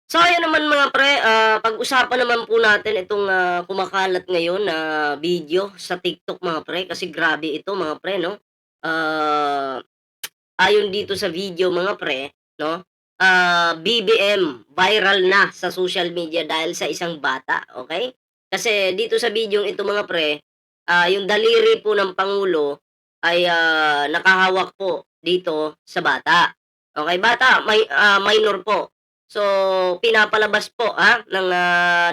So ayan naman mga pre, pag-usapan naman po natin itong, kumakalat ngayon na video sa TikTok mga pre, kasi grabe ito mga pre 'no. Ah, Ayon dito sa video mga pre 'no, BBM viral na sa social media dahil sa isang bata, okay. Kasi dito sa videong ito mga pre, yung daliri po ng pangulo ay, nakahawak po dito sa bata. Okay, bata minor po. So, pinapalabas po, ng,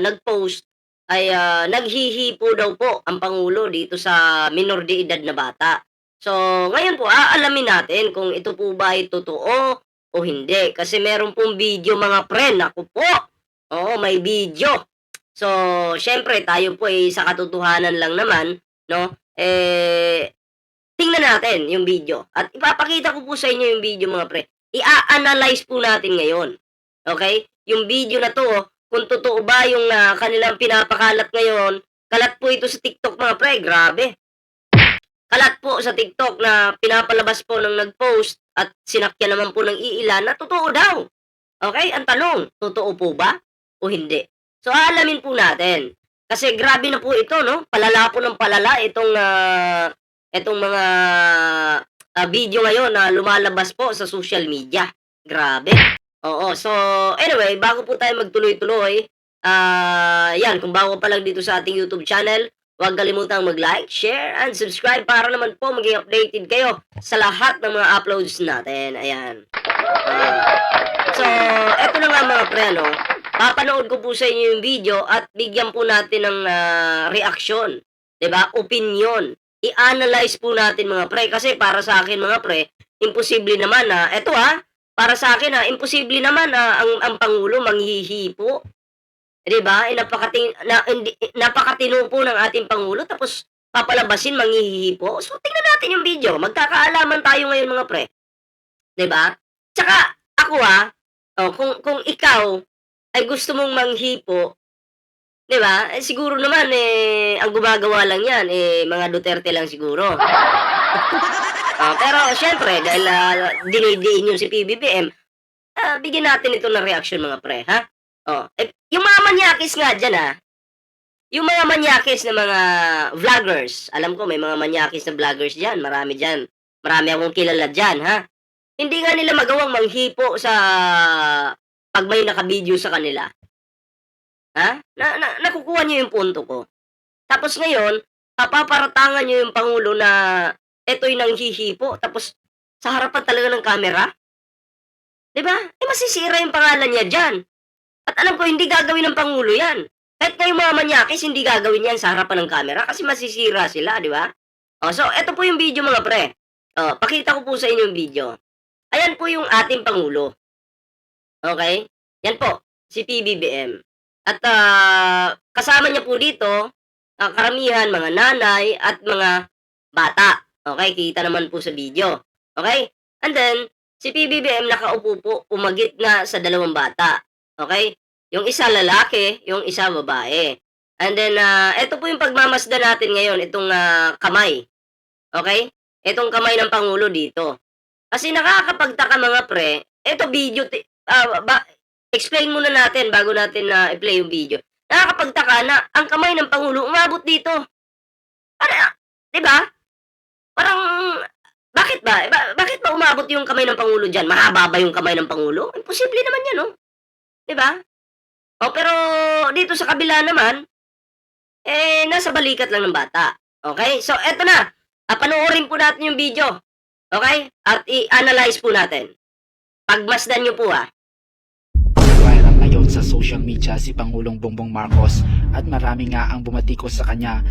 nag-post ay, naghihipo daw po ang pangulo dito sa minor de edad na bata. So, ngayon po aalamin natin kung ito po ba ay totoo o hindi. Kasi meron pong video mga pre, naku po! Oo, may video. So, siyempre tayo po ay sa katotohanan lang naman, 'no, tingnan natin yung video at ipapakita ko po sa inyo yung video mga pre. I-a-analyze po natin ngayon, okay. Yung video na 'to, kung totoo ba yung, kanilang pinapakalat ngayon, kalat po ito sa TikTok mga pre, grabe. Kalat po sa TikTok na pinapalabas po ng nag-post at sinakyan naman po ng iilan na totoo daw. Okay, ang tanong, totoo po ba o hindi? So aalamin po natin. Kasi grabe na po ito 'no, palala po ng palala itong mga, video ngayon na lumalabas po sa social media. Grabe. Oo, so anyway, bago po tayo magtuloy-tuloy, 'yan kung bago pa lang dito sa ating YouTube channel, huwag kalimutang mag-like, share, and subscribe para naman po maging updated kayo sa lahat ng mga uploads natin, ayan. So, eto na nga mga pre, ano, papanood ko po sa inyo yung video at bigyan po natin ng, reaksyon, 'di ba, opinyon. I-analyze po natin mga pre, kasi para sa akin mga pre, imposible naman na eto, para sa akin, imposible naman na ang pangulo manghihipo. 'Di ba? Napakatino po ng ating pangulo tapos papalabasin manghihipo. So tingnan natin yung video, magkakaalaman tayo ngayon mga pre, 'di ba? Tsaka ako, kung ikaw ay gusto mong manghipo, 'di ba, siguro naman, ang gumagawa lang 'yan, mga Duterte lang siguro. Pero siyempre dahil, dinidiin niyo si PBBM, bigyan natin ito ng reaksyon mga pre, ha? Yung mga manyakis nga diyan, yung mga manyakis na mga vloggers, alam ko may mga manyakis na vloggers diyan, marami diyan. Marami akong kilala diyan, ha? Hindi nga nila magawang manghipo sa 'pag may naka-video sa kanila, ha? Nakukuha niyo yung punto ko. Tapos ngayon, papaparatangan niyo yung pangulo na eto'y nanghihipo tapos sa harapan talaga ng kamera, 'di ba? Masisira yung pangalan niya diyan. At alam ko hindi gagawin ng pangulo 'yan. Kahit nga yung mga manyakis hindi gagawin 'yan sa harapan ng kamera kasi masisira sila, 'di ba? So eto po yung video mga pre. Pakita ko po sa inyo yung video. Ayan po yung ating pangulo, okay. Yan po, si PBBM. At, kasama niya po dito, karamihan mga nanay at mga bata. Okay, kita naman po sa video. Okay? And then, si PBBM nakaupo po, umagit na sa dalawang bata. Okay? Yung isa lalaki, yung isa babae. And then, eto po yung pagmamasdan natin ngayon, itong, kamay. Okay? Itong kamay ng pangulo dito. Kasi nakakapagtaka mga pre, eto video, explain muna natin bago natin na i-play yung video. Nakakapagtaka na ang kamay ng pangulo umabot dito. Para, 'di ba? Parang bakit ba? Bakit ba umabot yung kamay ng pangulo diyan? Mahaba ba yung kamay ng pangulo? Imposible naman 'yan, no? 'Di ba? Pero dito sa kabila naman, nasa balikat lang ng bata. Okay? So eto na. Panoorin po natin yung video. Okay? At i-analyze po natin. Pagmasdan niyo po, Viral ngayon sa social media si Pangulong Bongbong Marcos at marami nga ang bumatikos sa kanya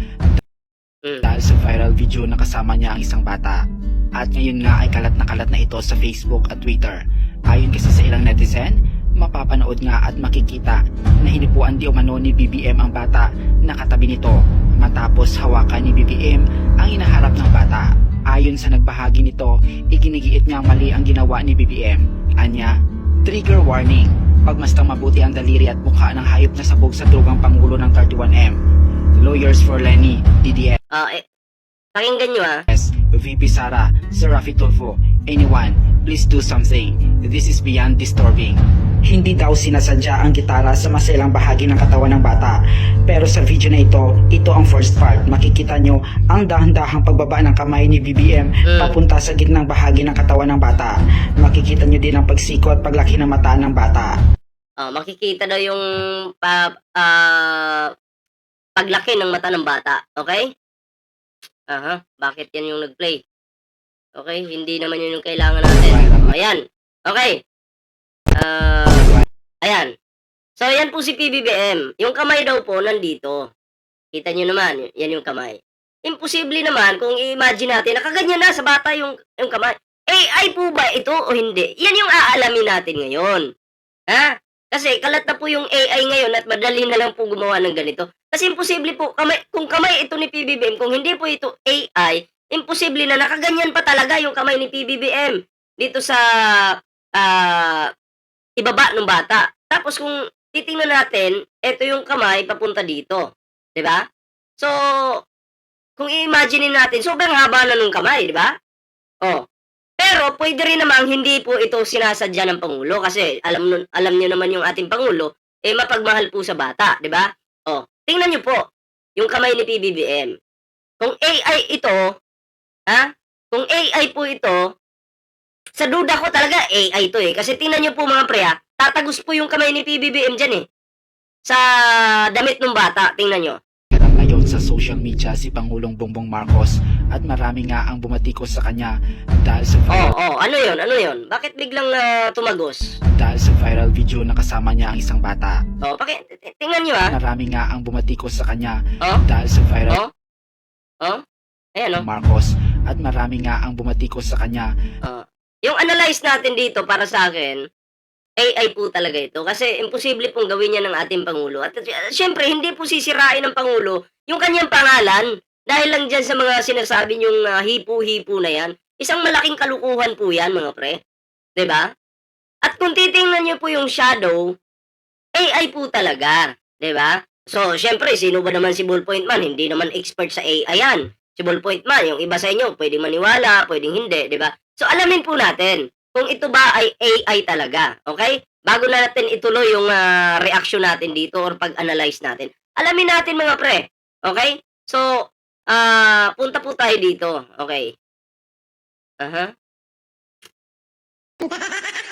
dahil sa viral video na kasama niya ang isang bata. At ngayon nga ay kalat na ito sa Facebook at Twitter. Ayon kasi sa ilang netizen, mapapanood nga at makikita na hinipuan di umano ni BBM ang bata na katabi nito matapos hawakan ni BBM ang inaharap ng bata. Ayon sa nagbahagi nito, iginigiit nga mali ang ginawa ni BBM. Anya, trigger warning. Pagmastang mabuti ang daliri at mukha ng hayop na sabog sa dugang pangulo ng 31M. Lawyers for Lenny, DDS, pakinggan nyo, VP Sara, Sir Rafi Tulfo, anyone, please do something. This is beyond disturbing. Hindi daw sinasadya ang gitara sa maselang bahagi ng katawan ng bata. Pero sa video na ito ang first part. Makikita nyo ang dahan-dahang pagbaba ng kamay ni BBM papunta sa gitnang bahagi ng katawan ng bata. Makikita nyo din ang pagsikot, paglaki ng mata ng bata. Makikita daw yung paglaki ng mata ng bata. Okay? Bakit yan yung nag-play? Okay, hindi naman yun yung kailangan natin. Ayan. Okay. Ayan. So, yan po si PBBM. Yung kamay daw po, nandito. Kita nyo naman, yan yung kamay. Imposible naman kung i-imagine natin, nakaganyan na sa bata yung kamay. AI po ba ito o hindi? Yan yung aalamin natin ngayon. Ha? Kasi kalat na po yung AI ngayon at madali na lang po gumawa ng ganito. Kasi imposible po, kung kamay ito ni PBBM, kung hindi po ito AI, imposible na nakaganyan pa talaga yung kamay ni PBBM dito sa ibaba ng bata. Tapos kung titingnan natin, ito yung kamay papunta dito. 'Di ba? So, kung i-imagine natin, sobrang haba na ng kamay, 'di ba? Pero pwede rin namang hindi po ito sinasadya ng Pangulo kasi alam niyo naman yung ating Pangulo, mapagmahal po sa bata, 'di ba? Tingnan niyo po yung kamay ni PBBM. Kung AI ito, kung AI po ito, sa duda ko talaga AI ito kasi tingnan niyo po mga pre tatagos po yung kamay ni PBBM dyan sa damit ng bata, tingnan niyo. Ngayon sa social media si Pangulong Bongbong Marcos at marami nga ang bumatikos sa kanya dahil sa ano yun? Bakit biglang tumagos? Dahil sa viral video na kasama niya ang isang bata. Tingnan niyo Marami nga ang bumatikos sa kanya dahil sa viral ayan Marcos at marami nga ang bumatikos sa kanya. Yung analyze natin dito para sa akin, AI po talaga ito kasi imposible pong gawin yan ng ating Pangulo. At syempre, hindi po sisirain ng Pangulo yung kanyang pangalan dahil lang dyan sa mga sinasabi niyong hipo-hipo na yan. Isang malaking kalukuhan po yan mga pre. 'Di ba? At kung titingnan niyo po yung shadow, AI po talaga. 'Di ba? So, syempre, sino ba naman si Ballpoint Man? Hindi naman expert sa AI yan. Si Ballpoint Man, yung iba sa inyo, pwedeng maniwala, pwedeng hindi, 'di ba? So, alamin po natin kung ito ba ay AI talaga, okay? Bago natin ituloy yung reaction natin dito or pag-analyze natin. Alamin natin mga pre, okay? So, punta po tayo dito, okay?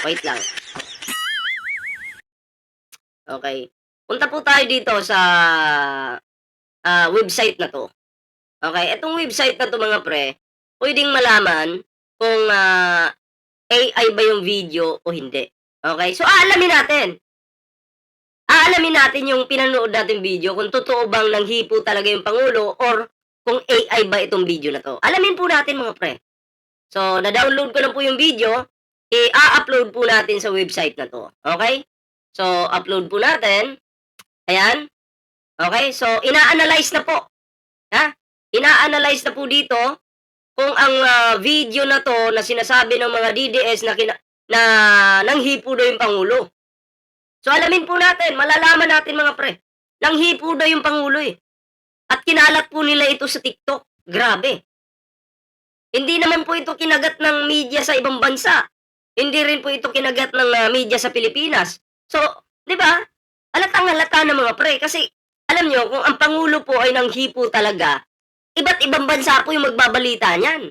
Wait lang. Okay. Punta po tayo dito sa website na to. Okay, itong website na to mga pre, pwedeng malaman kung AI ba yung video o hindi. Okay? So, aalamin natin. Aalamin natin yung pinanood natin video kung totoo bang nanghipo talaga yung Pangulo or kung AI ba itong video na to. Alamin po natin mga pre. So, na-download ko na po yung video. I-upload po natin sa website na to. Okay? So, upload po natin. Ayan. Okay? So, ina-analyze na po. Ina-analyze na po dito kung ang video na to na sinasabi ng mga DDS na nanghipo daw yung Pangulo. So alamin po natin, malalaman natin mga pre, nanghipo daw yung Pangulo At kinalat po nila ito sa TikTok. Grabe. Hindi naman po ito kinagat ng media sa ibang bansa. Hindi rin po ito kinagat ng media sa Pilipinas. So, di ba? Halatang-halata na mga pre. Kasi, alam nyo, kung ang Pangulo po ay nanghipo talaga, iba't ibang bansa po yung magbabalita niyan.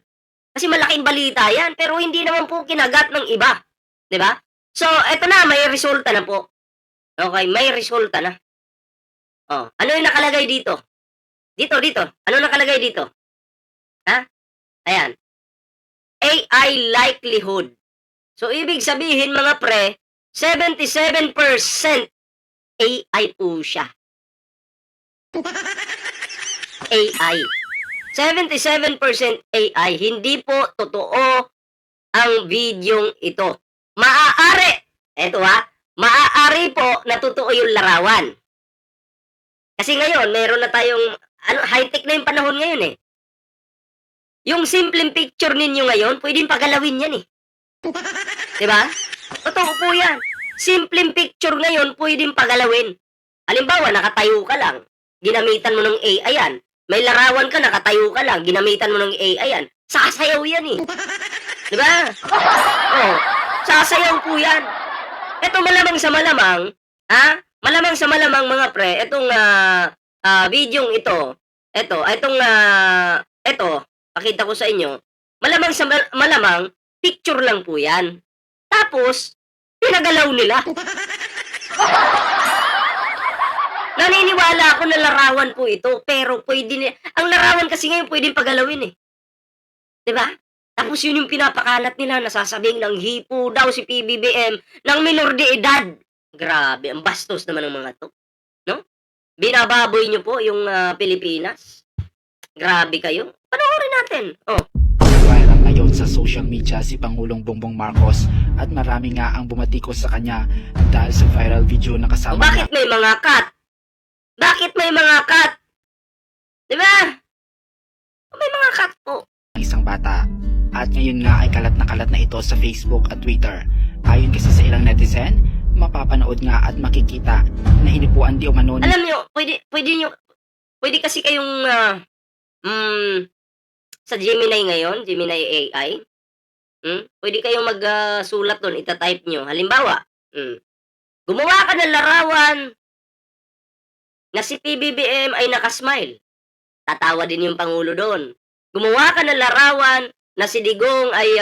Kasi malaking balita yan, pero hindi naman po kinagat ng iba. 'Di ba? So, eto na, may resulta na po. Okay, may resulta na. Ano yung nakalagay dito? Dito. Ano nakalagay dito? Ayan. AI likelihood. So, ibig sabihin mga pre, 77% AI po siya. AI. 77% AI. Hindi po totoo ang videong ito. Maaari, maaari po na totoo yung larawan. Kasi ngayon, meron na tayong, high-tech na yung panahon ngayon Yung simpleng picture ninyo ngayon, pwedeng pagalawin yan Diba? Totoo po yan. Simpleng picture ngayon, pwedeng pagalawin. Halimbawa, nakatayo ka lang, ginamitan mo ng AI yan. May larawan ka, nakatayo ka lang, ginamitan mo ng AI yan. Sasayaw yan 'Di ba? Oh, sasayaw po 'yan. Eto malamang sa malamang, malamang sa malamang mga pre, etong, videong ito, eto, pakita ko sa inyo, malamang sa malamang, picture lang po 'yan. Tapos, pinagalaw nila. Naniniwala ako na larawan po ito, pero ang larawan kasi ngayon puwedeng pagalawin, eh, 'di ba? Tapos yun yung pinapakalat nila, nasasabing nanghipo daw si PBBM ng minor de edad. Grabe, ang bastos naman ng mga 'to, 'no? Binababoy niyo po yung, Pilipinas. Grabe kayo. Panoorin natin, oh. Viral ngayon sa social media si Pangulong Bongbong Marcos at marami nga ang bumatikos sa kanya dahil sa viral video na O kasama bakit may mga cut? Bakit may mga cut? 'Di ba? May mga cut po. ng isang bata. At ngayon nga ay kalat na ito sa Facebook at Twitter. Ayon kasi sa ilang netizen, mapapanood nga at makikita na hinipuan di umano ni Alam niyo, pwede kasi kayong, sa Gemini ngayon, Gemini AI, pwede kayong sulat dun, ita-type niyo. Halimbawa, gumawa ka ng larawan na si PBBM ay naka-smile. Tatawa din yung pangulo do'n. Gumawa ka ng larawan na si Digong ay,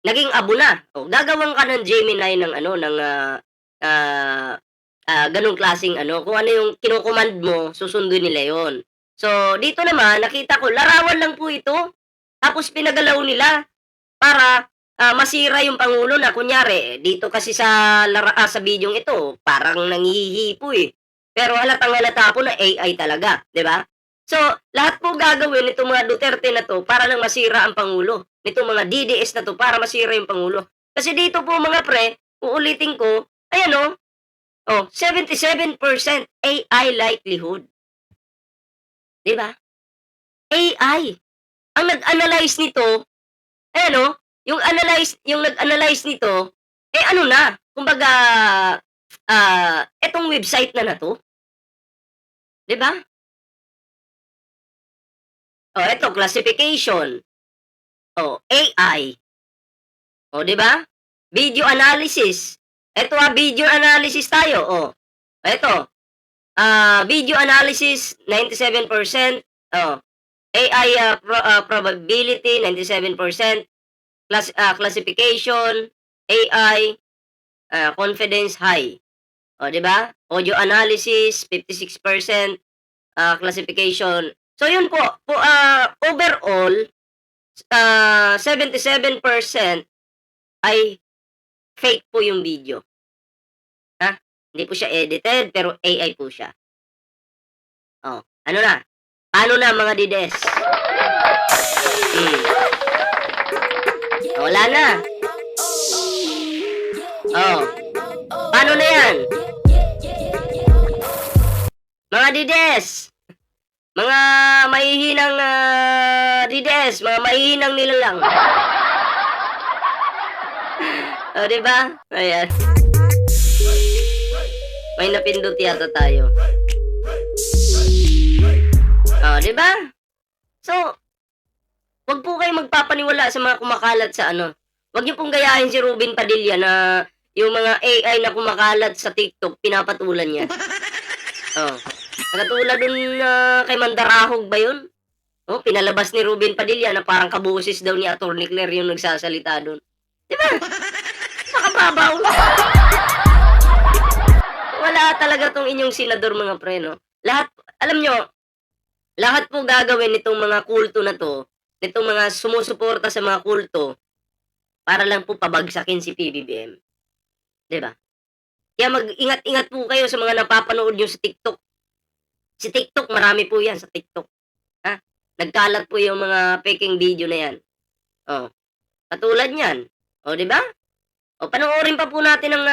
naging abo na. O gagawan ka ng Gemini ng ano, ng, gano'ng klaseng ano, kung ano yung kino-command mo, susundin nila 'yon. So, dito naman nakita ko larawan lang po ito, tapos pinagalaw nila para, masira yung pangulo na kunyari dito kasi sa bidyong ito parang nanghihipo, eh. Pero halatang-halata po na AI talaga, 'di ba? So, lahat po gagawin nitong mga Duterte na 'to para lang masira ang pangulo. Nitong mga DDS na 'to para masira yung pangulo. Kasi dito po mga pre, uulitin ko, ayan 77% AI likelihood. 'Di ba? AI. Ang nag-analyze nito, ayan yung nag-analyze nito, eh ano na, kumbaga, etong website na 'to, 'di ba? Oh, eto classification. Oh, AI. Oh, 'di ba? Video analysis. Eto video analysis tayo, oh. Eto, video analysis 97%, oh. AI probability 97%, classification, AI, confidence high. Oh, 'di ba? Audio analysis 56%, classification. So yun po, overall, 77% ay fake po yung video. Hindi po siya edited, pero AI po siya. Oh, ano na? Paano na mga dides? Wala na. Oh, paano na yan? Mga dides! Mga mahihinang DDS, mga mahihinang nilalang. O, diba? Ayan. May napindot yata tayo. O, diba? So, wag po kayo magpapaniwala sa mga kumakalat sa ano. Wag niyo pong gayahin si Ruben Padilla na yung mga AI na kumakalat sa TikTok, pinapatulan niya. Oh. Katulad dun kay Mandarahog ba yun? Oh, pinalabas ni Ruben Padilla na parang kabusis daw ni Atty. Claire yung nagsasalita dun. Di ba? Nakababaw. Wala talaga tong inyong senador mga pre, no? Lahat, alam nyo, lahat po gagawin nitong mga kulto na to, nitong mga sumusuporta sa mga kulto, para lang po pabagsakin si PBBM. Di ba? Kaya mag-ingat-ingat po kayo sa mga napapanood nyo sa TikTok. Si TikTok, marami po yan sa TikTok. Nagkalat po yung mga faking video na yan. Oh, katulad yan. O, di ba? O, panoorin pa po natin ang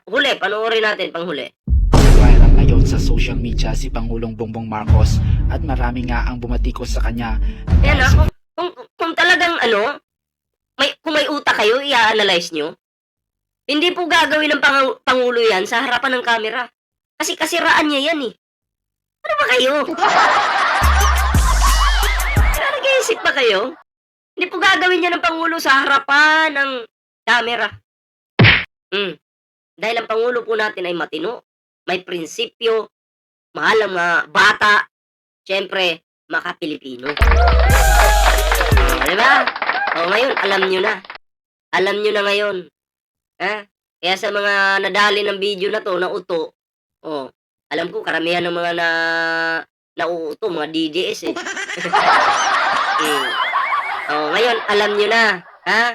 huli. Panoorin natin pang huli. Viral ngayon sa social media si Pangulong Bongbong Marcos at marami nga ang bumatikos sa kanya. Yan kung talagang kung may utak kayo, i-analyze nyo. Hindi po gagawin ng Pangulo yan sa harapan ng kamera. Kasi kasiraan niya yan, eh. Ano ba kayo? Nag-iisip ba kayo? Hindi po gagawin yan ng Pangulo sa harapan ng kamera. Dahil ang Pangulo po natin ay matino, may prinsipyo, mahal ang mga bata, siyempre, maka-Pilipino. Di ba? Ngayon, alam nyo na. Alam nyo na ngayon. Ha? Kaya sa mga nadali ng video na to, na uto, alam ko, karamihan ng mga nauuto, mga DDS eh. Ngayon, alam nyo na. Ha?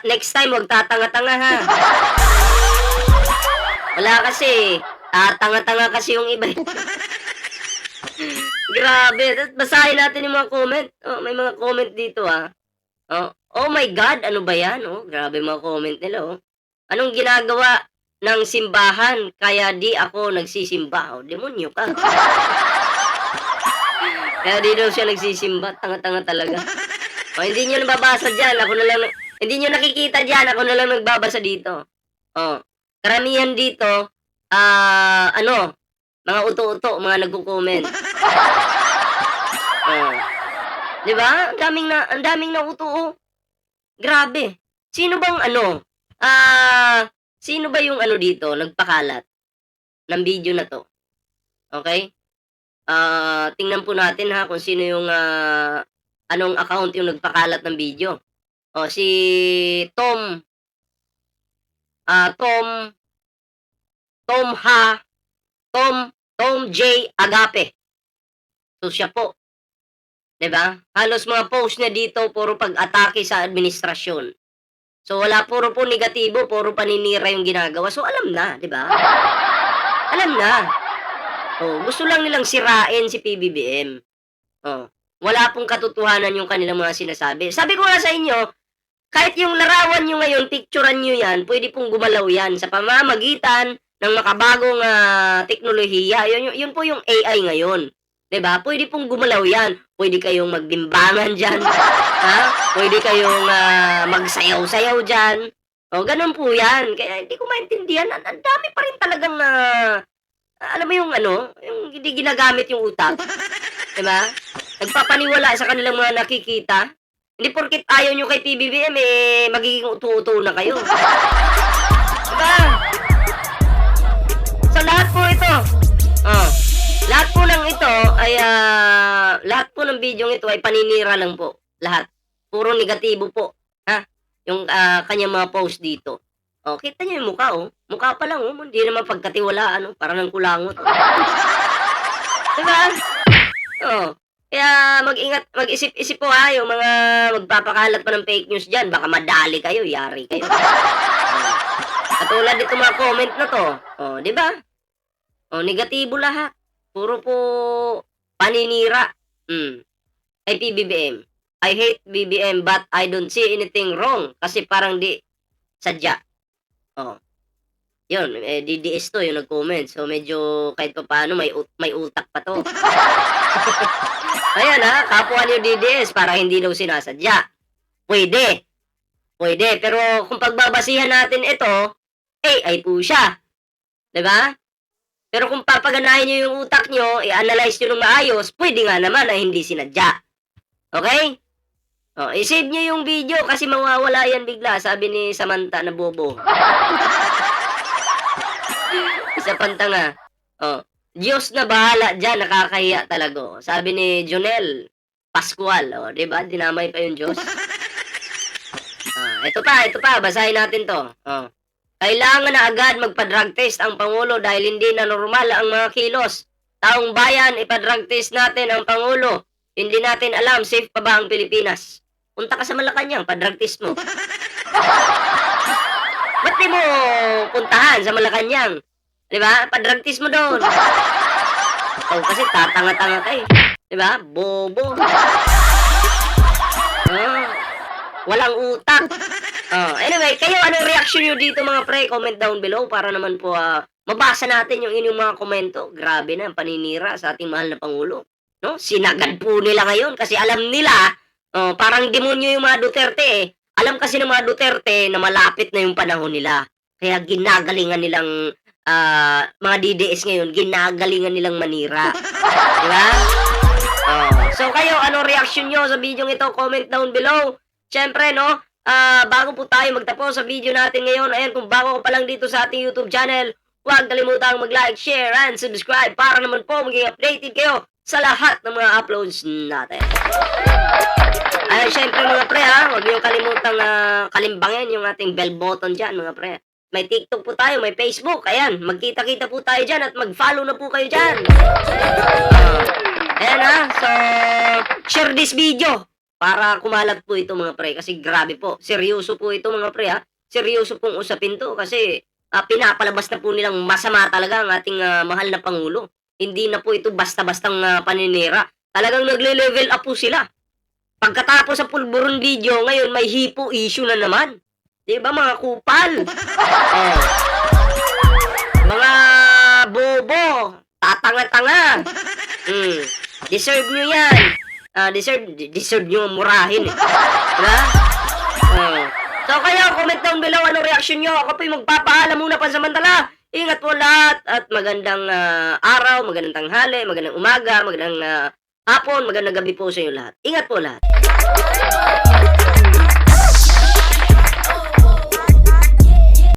Next time, wag tatanga-tanga ha. Wala kasi. Tanga-tanga kasi yung iba. Grabe. Basahin natin yung mga comment. May mga comment dito oh my God, ano ba yan? Grabe mga comment nila. Anong ginagawa ng simbahan kaya di ako nagsisimba? Demonyo ka. Kaya di daw siya nagsisimba. Tanga-tanga talaga. Hindi nyo nababasa dyan. Ako na lang, hindi nyo nakikita dyan. Ako na lang nagbabasa dito. Karamihan dito, mga uto-uto, mga nagko-comment. Di ba? Ang daming na uto. Grabe. Sino bang sino ba yung dito, nagpakalat ng video na to? Okay? Tingnan po natin ha kung sino yung anong account yung nagpakalat ng video. Si Tom J Agape. So siya po. 'Di ba? Halos mga post niya dito puro pag-atake sa administrasyon. So wala puro po negatibo, puro paninira yung ginagawa. So alam na, 'di ba? Alam na. Gusto lang nilang sirain si PBBM. Wala pong katotohanan yung kanilang mga sinasabi. Sabi ko nga sa inyo, kahit yung larawan nyo ngayon, picturean nyo yan, pwede pong gumalaw yan sa pamamagitan ng makabagong teknolohiya. Yun po yung AI ngayon. 'Di ba? Pwede pong gumalaw yan. Pwede kayong magbimbangan dyan. Ha? Pwede kayong magsayaw-sayaw dyan. Ganun po yan. Kaya hindi ko maintindihan. Ang dami pa rin talagang alam mo yung yung hindi ginagamit yung utak. 'Di ba? Nagpapaniwala sa kanilang mga nakikita. Hindi porket ayaw nyo kay PBBM, magiging uto-uto na kayo. Diba? So, lahat po ito, lahat po ng ito ay, lahat po ng video ito ay paninira lang po. Lahat. Puro negatibo po. Ha? Yung kanyang mga post dito. Kita nyo yung mukha, Mukha pa lang, Hindi naman pagkatiwalaan, Parang ng kulangot. Diba? Kaya mag-isip-isip po yung mga magpapakalat pa ng fake news dyan. Baka madali kayo, yari kayo. Katulad dito mga comment na to. Di ba? Negatibo lahat. Puro po paninira. Ay PBBM. I hate BBM but I don't see anything wrong. Kasi parang di sadya. Yun, DDS to yung nag-comment. So medyo kahit pa paano may utak pa to. Ayan kapwa niyo DDS para hindi daw sinasadya. Pwede. Pero kung pagbabasihan natin ito, AI po siya. 'Di ba? Pero kung papaganahin niyo yung utak niyo, i-analyze niyo ng maayos, pwede nga naman na hindi sinadya. Okay? I-save niyo yung video kasi mawawala yan bigla, sabi ni Samantha na bobo. Isa pang tanga. Diyos na bahala dyan, nakakahiya talaga. Sabi ni Jonel Pascual, di ba? Dinamay pa yung Diyos. Ito pa, basahin natin to. Kailangan na agad magpa-drug test ang Pangulo dahil hindi na normal ang mga kilos. Taong bayan, ipa-drug test natin ang Pangulo. Hindi natin alam, safe pa ba ang Pilipinas? Punta ka sa Malacanang, pa-drug test mo. Ba't di mo puntahan sa Malacanang? Di ba? Pa-drug test mo doon. Kasi tatanga-tanga ka eh. Di ba? Bobo. Walang utak. Anyway, kayo anong reaction nyo dito mga pre? Comment down below para naman po mabasa natin yung inyong mga komento. Grabe na ang paninira sa ating mahal na Pangulo. No? Sinagad po nila ngayon kasi alam nila, parang demonyo yung mga Duterte eh. Alam kasi ng mga Duterte na malapit na yung panahon nila. Kaya ginagalingan nilang mga DDS ngayon, ginagalingan nilang manira. Diba? So kayo, anong reaction nyo sa video ito? Comment down below. Siyempre, no, bago po tayo magtapos sa video natin ngayon, ayan, kung bago ka pa lang dito sa ating YouTube channel, huwag kalimutang mag-like, share, and subscribe para naman po maging updated kayo sa lahat ng mga uploads natin. Ayan, siyempre mga pre, huwag niyo kalimutang kalimbangin yung ating bell button dyan, mga pre. May TikTok po tayo, may Facebook. Ayan, magkita-kita po tayo dyan at mag-follow na po kayo dyan. Ayan so, share this video para kumalat po ito mga pre. Kasi grabe po, seryoso po ito mga pre Seryoso pong usapin to kasi pinapalabas na po nilang masama talaga ang ating mahal na Pangulo. Hindi na po ito basta-bastang paninira. Talagang nagle-level up po sila. Pagkatapos sa pulburon video, ngayon may hipo issue na naman. Diba mga kupal? Mga bobo, tatanga-tanga. Deserve nyo yan. Deserve nyo murahin. Diba? So kayo, comment down below anong reaction nyo. Ako po'y magpapaalam muna pansamantala. Ingat po lahat at magandang araw, magandang tanghali, magandang umaga, magandang hapon, magandang gabi po sa inyo lahat. Ingat po lahat.